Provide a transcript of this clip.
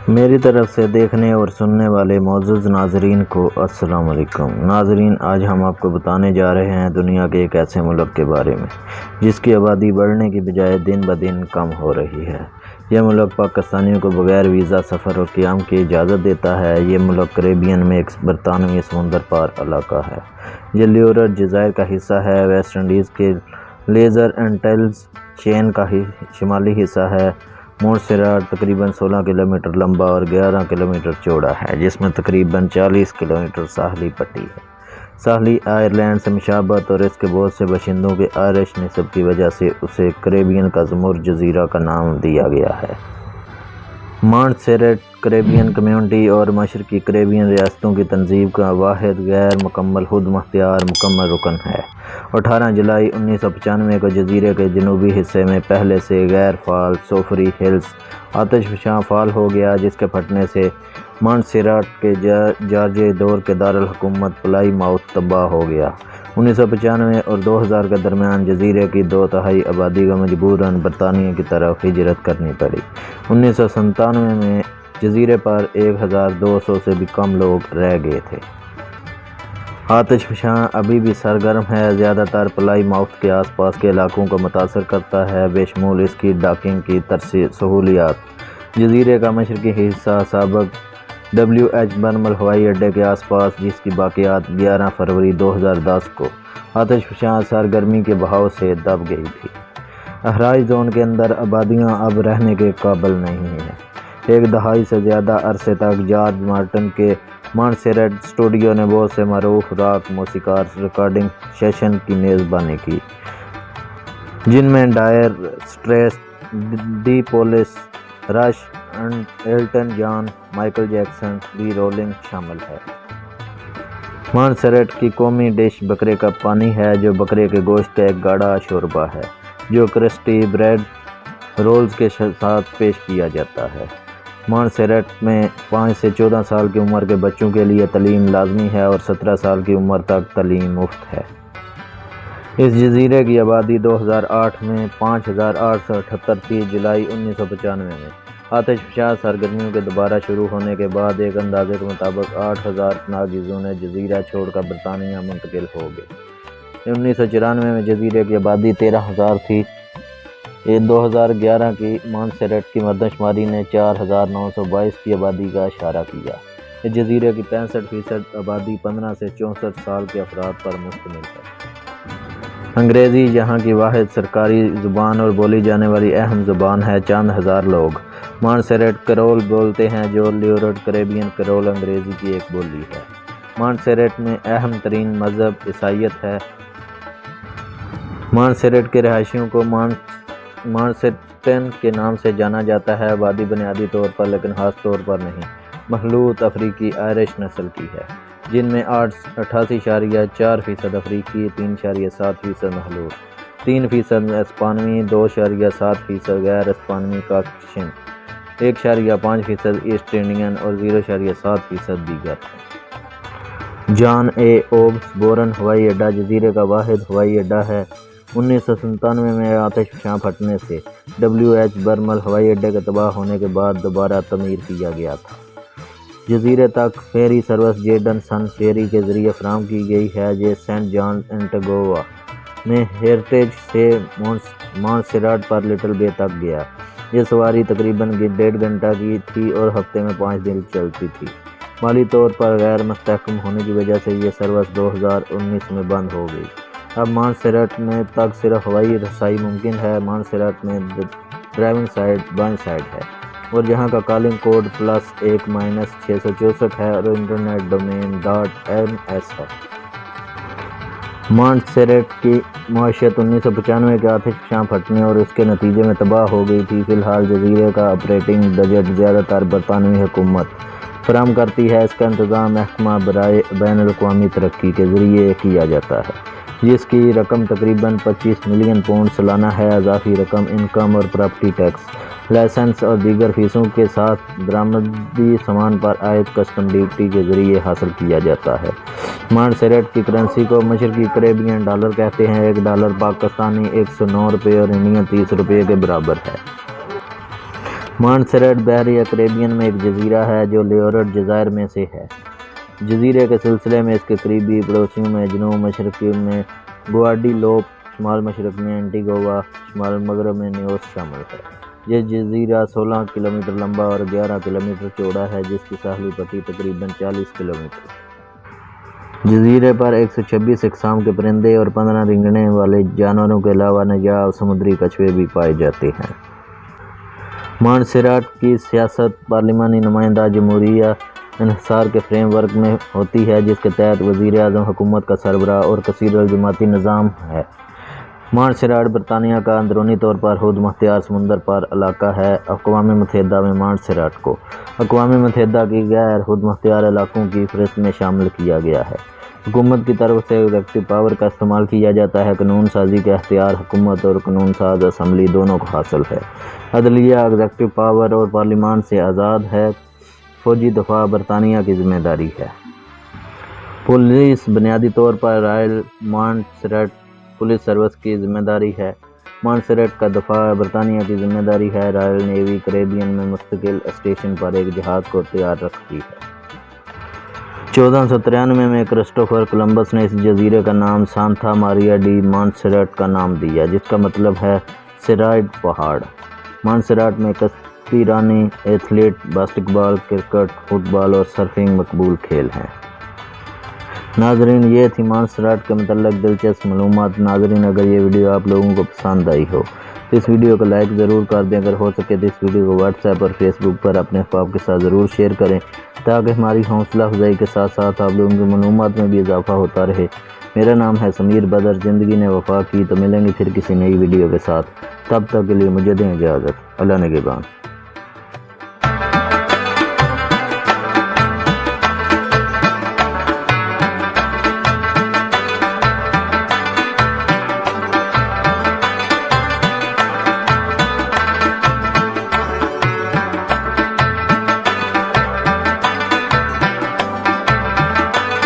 میری طرف سے دیکھنے اور سننے والے معزز ناظرین کو السلام علیکم۔ ناظرین، آج ہم آپ کو بتانے جا رہے ہیں دنیا کے ایک ایسے ملک کے بارے میں جس کی آبادی بڑھنے کی بجائے دن بدن کم ہو رہی ہے۔ یہ ملک پاکستانیوں کو بغیر ویزا سفر اور قیام کی اجازت دیتا ہے۔ یہ ملک کریبین میں ایک برطانوی سمندر پار علاقہ ہے۔ یہ لیورڈ جزائر کا حصہ ہے۔ ویسٹ انڈیز کے لیزر اینٹلز چین کا شمالی حصہ ہے۔ مونٹسیراٹ تقریباً 16 کلومیٹر لمبا اور 11 کلومیٹر چوڑا ہے، جس میں تقریباً 40 کلومیٹر ساحلی پٹی ہے۔ ساحلی آئرلینڈ سے مشابہت اور اس کے بہت سے باشندوں کے آئرش نسب کی وجہ سے اسے کریبین کا زمر جزیرہ کا نام دیا گیا ہے۔ مونٹسیراٹ کریبین کمیونٹی اور مشرقی کریبین ریاستوں کی تنظیم کا واحد غیر مکمل خود مختار مکمل رکن ہے۔ 18 جولائی 1995 کو جزیرے کے جنوبی حصے میں پہلے سے غیر فعال سوفری ہلز آتش فشاں فعال ہو گیا، جس کے پھٹنے سے مونٹسیراٹ کے جارجیائی دور کے دارالحکومت پلائی ماؤتھ تباہ ہو گیا۔ 1995 اور 2000 کے درمیان جزیرے کی 2/3 آبادی کو مجبوراً برطانیہ کی طرف ہجرت کرنی پڑی۔ 1997 میں جزیرے پر 1200 سے بھی کم لوگ رہ گئے تھے۔ آتش فشاں ابھی بھی سرگرم ہے، زیادہ تر پلائی ماؤتھ کے آس پاس کے علاقوں کو متاثر کرتا ہے، بشمول اس کی ڈاکنگ کی سہولیات۔ جزیرے کا مشرقی حصہ سابق WH برمل ہوائی اڈے کے آس پاس، جس کی باقیات 11 فروری 2010 کو آتش فشاں سرگرمی کے بہاؤ سے دب گئی تھی۔ احرائی زون کے اندر آبادیاں اب رہنے کے قابل نہیں ہیں۔ ایک دہائی سے زیادہ عرصے تک جارج مارٹن کے مونٹسیراٹ اسٹوڈیو نے بہت سے معروف راک موسیقار ریکارڈنگ سیشن کی میزبانی کی، جن میں ڈائر اسٹریٹس، دی پولیس، رش، ایلٹن جان، مائیکل جیکسن، دی رولنگ شامل ہے۔ مونٹسیراٹ کی قومی ڈش بکرے کا پانی ہے، جو بکرے کے گوشت کا ایک گاڑھا شوربہ ہے جو کرسٹی بریڈ رولز کے ساتھ پیش کیا جاتا ہے۔ مونٹسیراٹ میں 5 سے 14 سال کی عمر کے بچوں کے لیے تعلیم لازمی ہے اور 17 سال کی عمر تک تعلیم مفت ہے۔ اس جزیرے کی آبادی 2008 میں 5878 تھی۔ جولائی 1995 میں آتش فشاں سرگرمیوں کے دوبارہ شروع ہونے کے بعد ایک اندازے کے مطابق 8000 پناہ گزینوں نے جزیرہ چھوڑ کر برطانیہ منتقل ہو گئے۔ 1994 میں جزیرے کی آبادی 13000 تھی۔ 2011 کی مونٹسیراٹ کی مردم شماری نے 4922 کی آبادی کا اشارہ کیا۔ اس جزیرے کی 65% آبادی 15 سے 64 سال کے افراد پر مشتمل ہے۔ انگریزی یہاں کی واحد سرکاری زبان اور بولی جانے والی اہم زبان ہے۔ چند ہزار لوگ مونٹسیراٹ کریول بولتے ہیں، جو لیورڈ کریبین کریول انگریزی کی ایک بولی ہے۔ مونٹسیراٹ میں اہم ترین مذہب عیسائیت ہے۔ مونٹسیراٹ کے رہائشیوں کو مونٹسیراٹن کے نام سے جانا جاتا ہے۔ آبادی بنیادی طور پر لیکن خاص طور پر نہیں مخلوط افریقی آئرش نسل کی ہے، جن میں 88.4% افریقی، 3.7% مخلوط، 3% اسپانوی، 2.7% غیر اسپانوی کاکیشین، 1.5% ایسٹ انڈین اور 0.7% دیگر ہیں۔ جان اے اوسبورن ہوائی اڈا جزیرے کا واحد ہوائی اڈا ہے۔ 1997 میں آتش فشاں پھٹنے سے WH برمل ہوائی اڈے کے تباہ ہونے کے بعد دوبارہ تعمیر کیا گیا تھا۔ جزیرے تک فیری سروس جیڈن سن فیری کے ذریعے فراہم کی گئی ہے، جو سینٹ جان اینٹیگوا میں ہیریٹیج سے مونٹسیراٹ پر لٹل بے تک گیا۔ یہ سواری تقریباً 1.5 گھنٹہ کی تھی اور ہفتے میں 5 دن چلتی تھی۔ مالی طور پر غیر مستحکم ہونے کی وجہ سے یہ سروس 2019 میں بند ہو گئی۔ اب مونٹسیراٹ میں تک صرف ہوائی رسائی ممکن ہے۔ مونٹسیراٹ میں ڈرائیونگ سائٹ بائیں سائڈ ہے اور یہاں کا کالنگ کوڈ +1 -664 ہے اور انٹرنیٹ ڈومین .ms ہے۔ مونٹسیراٹ کی معیشت 1995 کے آتش فشاں پھٹنے اور اس کے نتیجے میں تباہ ہو گئی تھی۔ فی الحال جزیرے کا آپریٹنگ بجٹ زیادہ تر برطانوی حکومت فراہم کرتی ہے۔ اس کا انتظام محکمہ برائے بین الاقوامی ترقی کے ذریعے کیا جاتا ہے، جس کی رقم تقریباً 25 ملین پاؤنڈ سالانہ ہے۔ اضافی رقم انکم اور پراپرٹی ٹیکس، لائسنس اور دیگر فیسوں کے ساتھ درآمدی سامان پر عائد کسٹم ڈیوٹی کے ذریعے حاصل کیا جاتا ہے۔ مونٹسیراٹ کی کرنسی کو مشرقی کریبین ڈالر کہتے ہیں۔ $1 پاکستانی 109 روپے اور انڈین 30 روپے کے برابر ہے۔ مانسرٹ بحری کیریبین میں ایک جزیرہ ہے جو لیورڈ جزائر میں سے ہے۔ جزیرے کے سلسلے میں اس کے قریبی پڑوسیوں میں جنوب مشرقی میں گواڈیلوپ، شمال مشرق میں اینٹیگوا، شمال مغرب میں نیوس شامل ہے۔ یہ جزیرہ 16 کلومیٹر لمبا اور 11 کلومیٹر چوڑا ہے، جس کی ساحلی پٹی تقریباً 40 کلومیٹر ہے۔ جزیرے پر 126 اقسام کے پرندے اور 15 رینگنے والے جانوروں کے علاوہ نایاب سمندری کچھوے بھی پائے جاتے ہیں۔ مانسرٹ کی سیاست پارلیمانی نمائندہ جمہوریہ انحصار کے فریم ورک میں ہوتی ہے، جس کے تحت وزیر اعظم حکومت کا سربراہ اور کثیر الجماعتی نظام ہے۔ مانسرٹ برطانیہ کا اندرونی طور پر خود مختار سمندر پر علاقہ ہے۔ اقوام متحدہ میں مانسرٹ کو اقوام متحدہ کی غیر خود مختار علاقوں کی فہرست میں شامل کیا گیا ہے۔ حکومت کی طرف سے ایگزیکٹو پاور کا استعمال کیا جاتا ہے۔ قانون سازی کا اختیار حکومت اور قانون ساز اسمبلی دونوں کو حاصل ہے۔ عدلیہ ایگزیکٹو پاور اور پارلیمان سے آزاد ہے۔ فوجی دفاع برطانیہ کی ذمہ داری ہے۔ پولیس بنیادی طور پر رائل مانسرٹ پولیس سروس کی ذمہ داری ہے۔ مانسرٹ کا دفاع برطانیہ کی ذمہ داری ہے۔ رائل نیوی کیریبین میں مستقل اسٹیشن پر ایک جہاز کو تیار رکھتی ہے۔ 1493 میں کرسٹوفر کولمبس نے اس جزیرے کا نام سانتا ماریا ڈی مانسرٹ کا نام دیا، جس کا مطلب ہے سیرائڈ پہاڑ۔ مانسرٹ میں کشتی رانی، ایتھلیٹ، باسکٹ بال، کرکٹ، فٹ بال اور سرفنگ مقبول کھیل ہیں۔ ناظرین، یہ تھی مانسرٹ کے متعلق دلچسپ معلومات۔ ناظرین، اگر یہ ویڈیو آپ لوگوں کو پسند آئی ہو تو اس ویڈیو کو لائک ضرور کر دیں۔ اگر ہو سکے تو اس ویڈیو کو واٹس ایپ اور فیس بک پر اپنے احباب کے ساتھ ضرور شیئر کریں، تاکہ ہماری حوصلہ افزائی کے ساتھ ساتھ آپ لوگوں کی معلومات میں بھی اضافہ ہوتا رہے۔ میرا نام ہے سمیر بدر، زندگی نے وفا کی۔ تو ملیں گے پھر کسی نئی ویڈیو کے ساتھ، تب تک کے لیے مجھے دیں اجازت۔ اللہ نگہبان۔